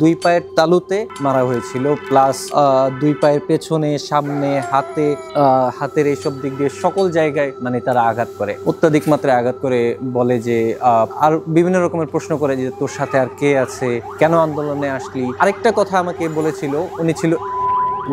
দুই পায়ের তালুতে মারা হয়েছিল, প্লাস দুই পায়ের পেছনে, সামনে, হাতের এইসব দিক দিয়ে সকল জায়গায় মানে তারা আঘাত করে, অত্যাধিক মাত্রায় আঘাত করে। বলে যে আর বিভিন্ন রকমের প্রশ্ন করে যে তোর সাথে আর কে আছে, কেন আন্দোলনে আসলি। আরেকটা কথা আমাকে বলেছিল, উনি ছিল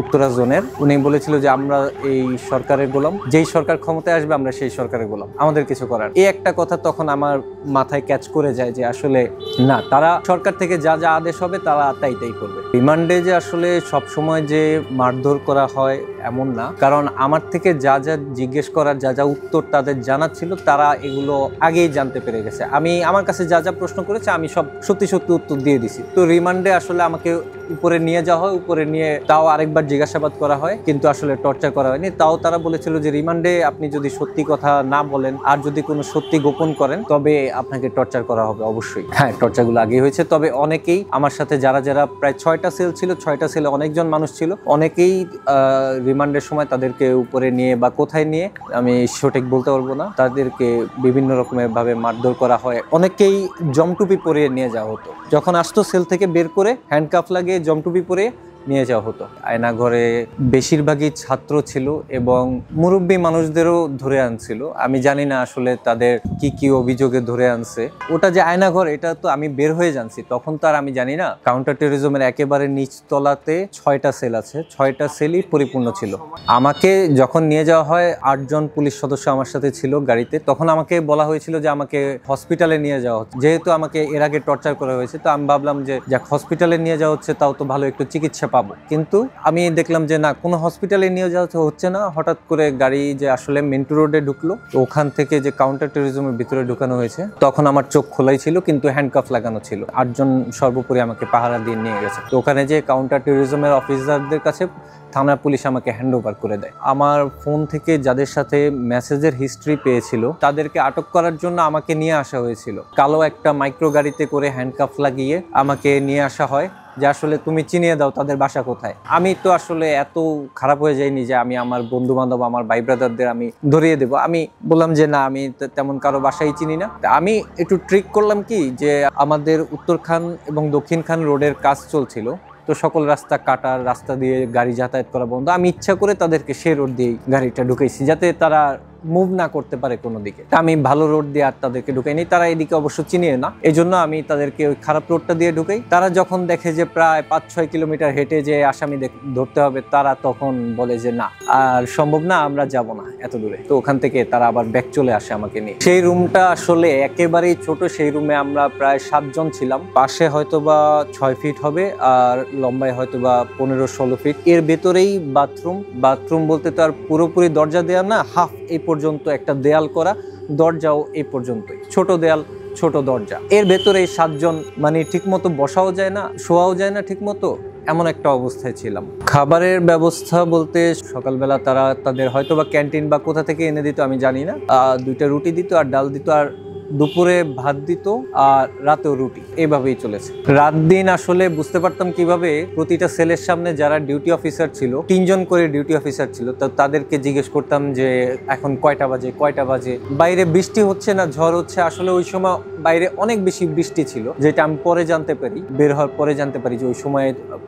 উত্তরা জোনের, উনি বলেছিল যে আমরা এই সরকারের গোলাম, যেই সরকার ক্ষমতায় আসবে আমরা সেই সরকারের গোলাম, আমাদের কিছু করার। এই একটা কথা তখন আমার মাথায় ক্যাচ করে যায় যে আসলে না, তারা সরকার থেকে যা যা আদেশ হবে তারা তাই করবে। রিমান্ডে যে আসলে সব সময় যে মারধর করা হয় এমন না, কারণ আমার থেকে যা যা জিজ্ঞেস করার, যা যা উত্তর তাদের জানা ছিল, তারা এগুলো আগেই জানতে পেরে গেছে। আমার কাছে যা যা প্রশ্ন করেছে আমি সব সত্যি সত্যি উত্তর দিয়ে দিছি। তো রিমান্ডে আসলে আমাকে উপরে নিয়ে যাওয়া হয়, উপরে নিয়ে তাও আরেকবার জিজ্ঞাসাবাদ করা হয়, কিন্তু আসলে টর্চার করা হয়নি। তাও তারা বলেছিল যে রিমান্ডে আপনি যদি সত্যি কথা না বলেন আর যদি কোনো সত্যি গোপন করেন তবে আপনাকে টর্চার করা হবে অবশ্যই। হ্যাঁ, টর্চারগুলো আগে হয়েছে, তবে অনেকেই আমার সাথে যারা প্রায় 6টা সেল ছিল, 6টা সেলে অনেকজন মানুষ ছিল, অনেকেই রিমান্ডের সময় তাদেরকে উপরে নিয়ে বা কোথায় নিয়ে আমি সঠিক বলতে পারবো না, তাদেরকে বিভিন্ন রকমের ভাবে মারধর করা হয়। অনেকেই জমটুপি পরিয়ে নিয়ে যাওয়া হতো, যখন আসতো সেল থেকে বের করে হ্যান্ডকাফ লাগিয়ে জমটুপি পরে নিয়ে যাওয়া হতো। আয়না ঘরে বেশিরভাগই ছাত্র ছিল এবং মুরব্বী মানুষদেরও ধরে আনছিল। আমি জানি না আসলে তাদের কি কি অভিযোগে ধরে আনছে। ওটা যে আয়না ঘর এটা তো আমি বের হয়ে জানছি, তখন তো আর আমি জানি না। কাউন্টার টেরোরিজমের একেবারে নিচ তলাতে 6টা সেল আছে, 6টা সেলই পরিপূর্ণ ছিল। আমাকে যখন নিয়ে যাওয়া হয় 8 জন পুলিশ সদস্য আমার সাথে ছিল গাড়িতে, তখন আমাকে বলা হয়েছিল যে আমাকে হসপিটালে নিয়ে যাওয়া হচ্ছে, যেহেতু আমাকে এর আগে টর্চার করা হয়েছে। তো আমি ভাবলাম যে যাক, হসপিটালে নিয়ে যাওয়া হচ্ছে তাও তো ভালো, একটু চিকিৎসা পাবো। কিন্তু আমি দেখলাম যে না, কোনো হসপিটালে নিয়ে যাওয়া হচ্ছে না। হঠাৎ করে গাড়ি যে আসলে মিন্টু রোডে ঢুকলো, ওখান থেকে যে কাউন্টার টেরোরিজমের ভিতরে ঢুকানো হয়েছে, তখন আমার চোখ খোলাই ছিল কিন্তু হ্যান্ডকাফ লাগানো ছিল। 8 জন সর্বোপরি আমাকে পাহারা দিয়ে নিয়ে গেছে। তো ওখানে যে কাউন্টার টেরোরিজমের অফিসারদের কাছে থানার পুলিশ আমাকে হ্যান্ড ওভার করে দেয়। আমার ফোন থেকে যাদের সাথে মেসেজের হিস্ট্রি পেয়েছিল তাদেরকে আটক করার জন্য আমাকে নিয়ে আসা হয়েছিল। কালো একটা মাইক্রো গাড়িতে করে হ্যান্ডকাফ লাগিয়ে আমাকে নিয়ে আসা হয় যে আসলে তুমি চিনিয়ে দাও তাদের বাসা কোথায়। আমি তো আসলে এত খারাপ হয়ে যাইনি যে আমি আমার বন্ধু বান্ধব, আমার ভাই ব্রাদারদের আমি ধরিয়ে দেবো। আমি বললাম যে না, আমি তেমন কারো বাসাই চিনি না। আমি একটু ট্রিক করলাম কি, যে আমাদের উত্তর খান এবং দক্ষিণ খান রোডের কাজ চলছিল, তো সকল রাস্তা কাটার, রাস্তা দিয়ে গাড়ি যাতায়াত করা বন্ধ। আমি ইচ্ছা করে তাদেরকে সে রোড দিয়েই গাড়িটা ঢুকাইছি যাতে তারা মুভ না করতে পারে কোনো দিকে। আমি ভালো রোড দিয়ে আর তাদেরকে ঢুকাইনি, তারা এদিকে অবশ্য চিনিয়ে না, এই জন্য আমি তাদেরকে ওই খারাপ রোডটা দিয়ে ঢুকাই। তারা যখন দেখে যে প্রায় 5-6 কিলোমিটার হেঁটে যে আসামি ধরতে হবে, তারা তখন বলে যে না, আর সম্ভব না, আমরা যাব না এত দূরে। তো ওখান থেকে তারা আবার ব্যাক চলে আসে আমাকে নিয়ে। সেই রুমটা আসলে একেবারেই ছোট, সেই রুমে আমরা প্রায় 7 জন ছিলাম। পাশে হয়তোবা 6 ফিট হবে আর লম্বায় হয়তোবা 15-16 ফিট। এর ভেতরেই বাথরুম বলতে তো আর পুরোপুরি দরজা দেওয়া না, হাফ এই পর্যন্ত একটা দেয়াল করা, দরজাও এই পর্যন্তই, ছোট দেয়াল ছোট দরজা। এর ভেতরে 7 জন, মানে ঠিক মতো বসাও যায় না, শোয়াও যায় না ঠিক মতো, এমন একটা অবস্থায় ছিলাম। খাবারের ব্যবস্থা বলতে সকালবেলা তারা তাদের হয়তোবা ক্যান্টিন বা কোথা থেকে এনে দিত আমি জানি না, 2টা রুটি দিত আর ডাল দিত, আর দুপুরে ভাত দিত, আর রাতেও রুটি। এভাবেই চলেছে রাত দিন। আসলে বুঝতে পারতাম কিভাবে, প্রতিটা সেলের সামনে যারা ডিউটি অফিসার ছিল, 3 জন করে ডিউটি অফিসার ছিল, তো তাদেরকে জিজ্ঞেস করতাম যে এখন কয়টা বাজে। বাইরে বৃষ্টি হচ্ছে না ঝড় হচ্ছে। আসলে ওই সময় বাইরে অনেক বেশি বৃষ্টি ছিল, যেটা আমি পরে জানতে পারি, বের হওয়ার পরে জানতে পারি যে ওই সময়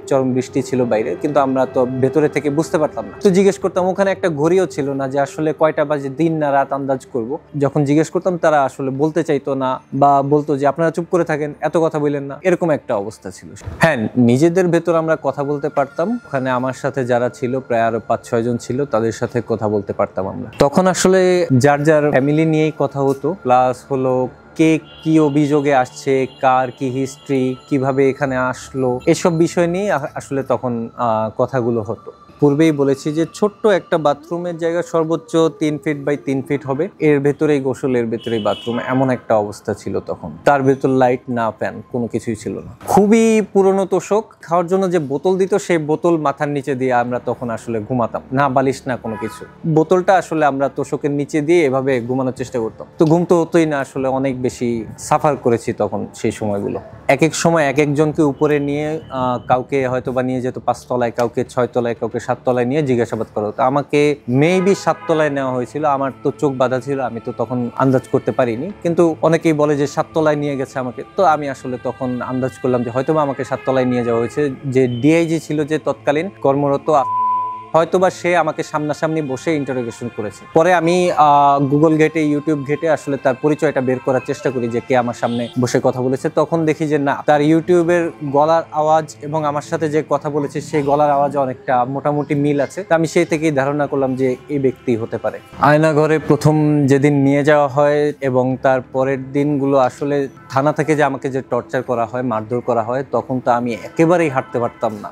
চরম বৃষ্টি ছিল বাইরে, কিন্তু আমরা তো ভেতরে থেকে বুঝতে পারতাম না। তো জিজ্ঞেস করতাম, ওখানে একটা ঘড়িও ছিল না যে আসলে কয়টা বাজে, দিন না রাত আন্দাজ করব। যখন জিজ্ঞেস করতাম তারা আসলে বলতে চাইতো না, বা বলতো যে আপনারা চুপ করে থাকেন, এত কথা বললেন না, এরকম একটা অবস্থা ছিল। হ্যাঁ, নিজেদের ভেতর আমরা কথা বলতে পারতাম। ওখানে আমার সাথে যারা ছিল প্রায় আরো 5-6 জন ছিল, তাদের সাথে কথা বলতে পারতাম আমরা। তখন আসলে যার যার ফ্যামিলি নিয়েই কথা হতো, প্লাস হলো কে কি অভিযোগে আসছে, কার কি হিস্ট্রি, কিভাবে এখানে আসলো, এসব বিষয় নিয়ে আসলে তখন কথাগুলো হতো। পূর্বেই বলেছি যে ছোট্ট একটা বাথরুমের জায়গা সর্বোচ্চ 3 ফিট বাই 3 ফিট হবে, এর ভেতরেই গোসল, এর ভেতরেই বাথরুম, এমন একটা অবস্থা ছিল তখন। তার ভেতর লাইট না ফ্যান কোনো কিছুই ছিল না। খুবই পুরনো তোষক, খাওয়ার জন্য যে বোতল দিত সেই বোতল মাথার নিচে দিয়ে আমরা তখন আসলে ঘুমাতাম, না বালিশ না কোনো কিছু। বোতলটা আসলে আমরা তোষকের নিচে দিয়ে এভাবে ঘুমানোর চেষ্টা করতাম। তো ঘুম তো হতোই না, আসলে অনেক বেশি সাফার করেছি তখন সেই সময়গুলো। এক এক সময় এক একজনকে উপরে নিয়ে কাউকে হয়তো বা নিয়ে যেত 5 তলায়, কাউকে 6 তলায়, কাউকে 7 তলায় নিয়ে জিজ্ঞাসাবাদ করো। তো আমাকে মেবি 7 তলায় নেওয়া হয়েছিল। আমার তো চোখ বাঁধা ছিল, আমি তো তখন আন্দাজ করতে পারিনি, কিন্তু অনেকেই বলে যে 7 তলায় নিয়ে গেছে আমাকে। তো আমি আসলে তখন আন্দাজ করলাম যে হয়তোবা আমাকে 7 তলায় নিয়ে যাওয়া হয়েছে। যে ডিআইজি ছিল যে তৎকালীন কর্মরত, হয়তোবা সে আমাকে সামনাসামনি বসে ইন্টারোগেশন করেছে। পরে আমি গুগল ঘেটে, ইউটিউব ঘেটে আসলে তার পরিচয়টা বের করার চেষ্টা করি যে কে আমার সামনে বসে কথা বলেছে। তখন দেখি যে না, তার ইউটিউবের গলার আওয়াজ এবং আমার সাথে যে কথা বলেছে সেই গলার আওয়াজে অনেকটা মোটামুটি মিল আছে। তো আমি সেই থেকেই ধারণা করলাম যে এই ব্যক্তি হতে পারে। আয়নাঘরে প্রথম যেদিন নিয়ে যাওয়া হয় এবং তার পরের দিনগুলো আসলে থানা থেকে যে আমাকে যে টর্চার করা হয়, মারধর করা হয়, তখন তো আমি একেবারেই হাঁটতে পারতাম না।